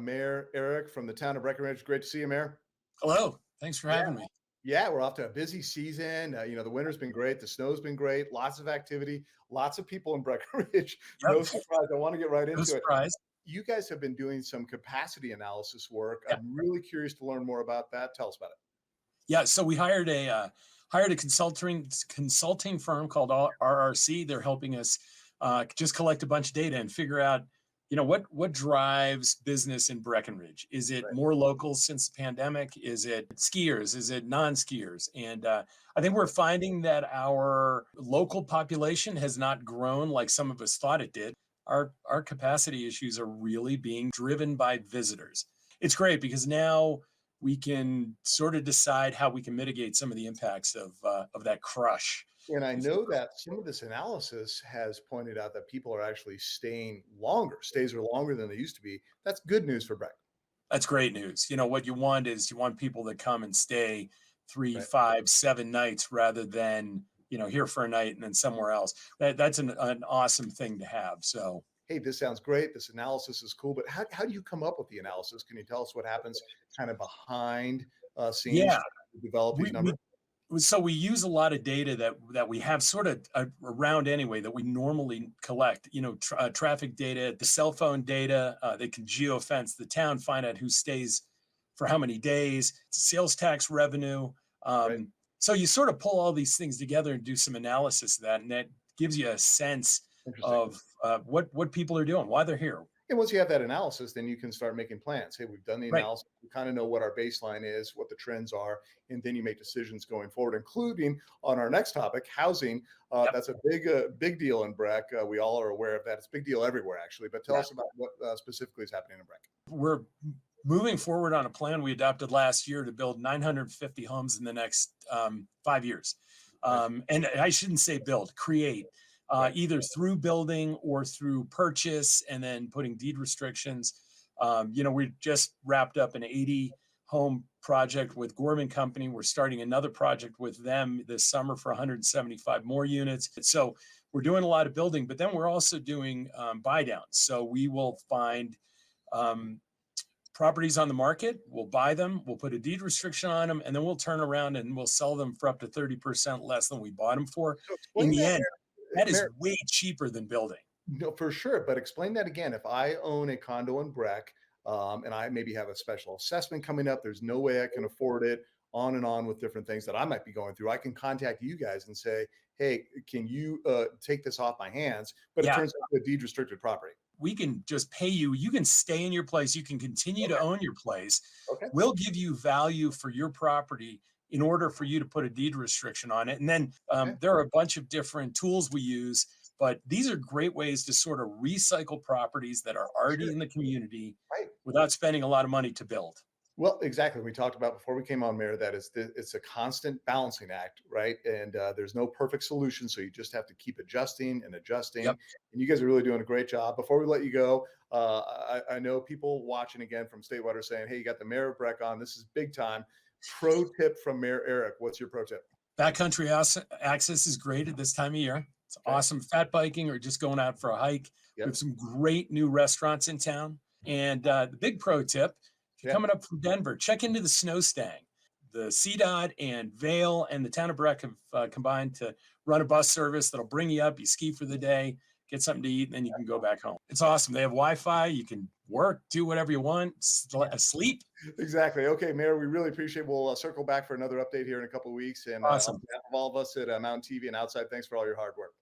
Mayor Eric from the town of Breckenridge. Great to see you, Mayor. Hello. Thanks for Yeah. having me. Yeah, we're off to a busy season. The winter's been great. The snow's been great. Lots of activity. Lots of people in Breckenridge. No Yep. surprise. I want to get right No into it. surprise. You guys have been doing some capacity analysis work. Yeah. I'm really curious to learn more about that. Tell us about it. Yeah. So we hired a consulting firm called RRC. They're helping us just collect a bunch of data and figure out, what drives business in Breckenridge. Is it Right. more locals since the pandemic? Is it skiers? Is it non-skiers? And I think we're finding that our local population has not grown like some of us thought it did. Our capacity issues are really being driven by visitors. It's great because now we can sort of decide how we can mitigate some of the impacts of that crush. And I If you know that some of this analysis has pointed out that people are actually staying longer. Stays are longer than they used to be. That's good news for Breck. That's great news. What you want people that come and stay three, Right. 5, 7 nights rather than here for a night and then somewhere else. That's an awesome thing to have. So Hey, this sounds great. This analysis is cool, but how do you come up with the analysis? Can you tell us what happens kind of behind scenes yeah, to develop these we, numbers? we use a lot of data that we have sort of around anyway that we normally collect. Traffic data, the cell phone data. They can geofence the town, find out who stays for how many days, sales tax revenue. Right. So you sort of pull all these things together and do some analysis of that, and that gives you a sense Interesting. of what people are doing, why they're here. And once you have that analysis, then you can start making plans. Hey, we've done the Right. analysis. We kind of know what our baseline is, what the trends are, and then you make decisions going forward, including on our next topic, housing. Yep. That's a big deal in Breck. We all are aware of that. It's a big deal everywhere, actually. But tell Yeah. us about what specifically is happening in Breck. We're moving forward on a plan we adopted last year to build 950 homes in the next 5 years. Nice. And I shouldn't say build, create, Right. either through building or through purchase and then putting deed restrictions. We just wrapped up an 80 home project with Gorman Company. We're starting another project with them this summer for 175 more units. So we're doing a lot of building, but then we're also doing buy downs. So we will find um, properties on the market, we'll buy them, we'll put a deed restriction on them, and then we'll turn around and we'll sell them for up to 30% less than we bought them for. So In explain the that, end, that is Mayor. way cheaper than building. No, for sure. But explain that again. If I own a condo in Breck, and I maybe have a special assessment coming up, there's no way I can afford it, on and on with different things that I might be going through. I can contact you guys and say, hey, can you take this off my hands? But it Yeah, turns out a deed restricted property. we can just pay you. You can stay in your place. You can continue to Okay. own your place. Okay. We'll give you value for your property in order for you to put a deed restriction on it. And then Okay. there are a bunch of different tools we use, but these are great ways to sort of recycle properties that are already Sure. in the community Right. without spending a lot of money to build. Well, exactly. We talked about before we came on, Mayor, that it's a constant balancing act, right? And there's no perfect solution, so you just have to keep adjusting and adjusting. Yep. And you guys are really doing a great job. Before we let you go, I know people watching again from statewide are saying, "Hey, you got the Mayor of Breck on. This is big time." Pro tip from Mayor Eric. What's your pro tip? Backcountry access is great at this time of year. It's Okay. awesome. Fat biking or just going out for a hike. We Yep. have some great new restaurants in town. And the big pro tip, if you're Yeah. coming up from Denver, check into the Snow Stang. The CDOT and Vail and the town of Breck have combined to run a bus service that'll bring you up. You ski for the day, get something to eat, and then you can go back home. It's awesome. They have Wi-Fi. You can work, do whatever you want, sleep. Exactly. Okay, Mayor, we really appreciate. We'll circle back for another update here in a couple of weeks. And on Awesome. behalf of all of us at Mountain TV and outside, thanks for all your hard work.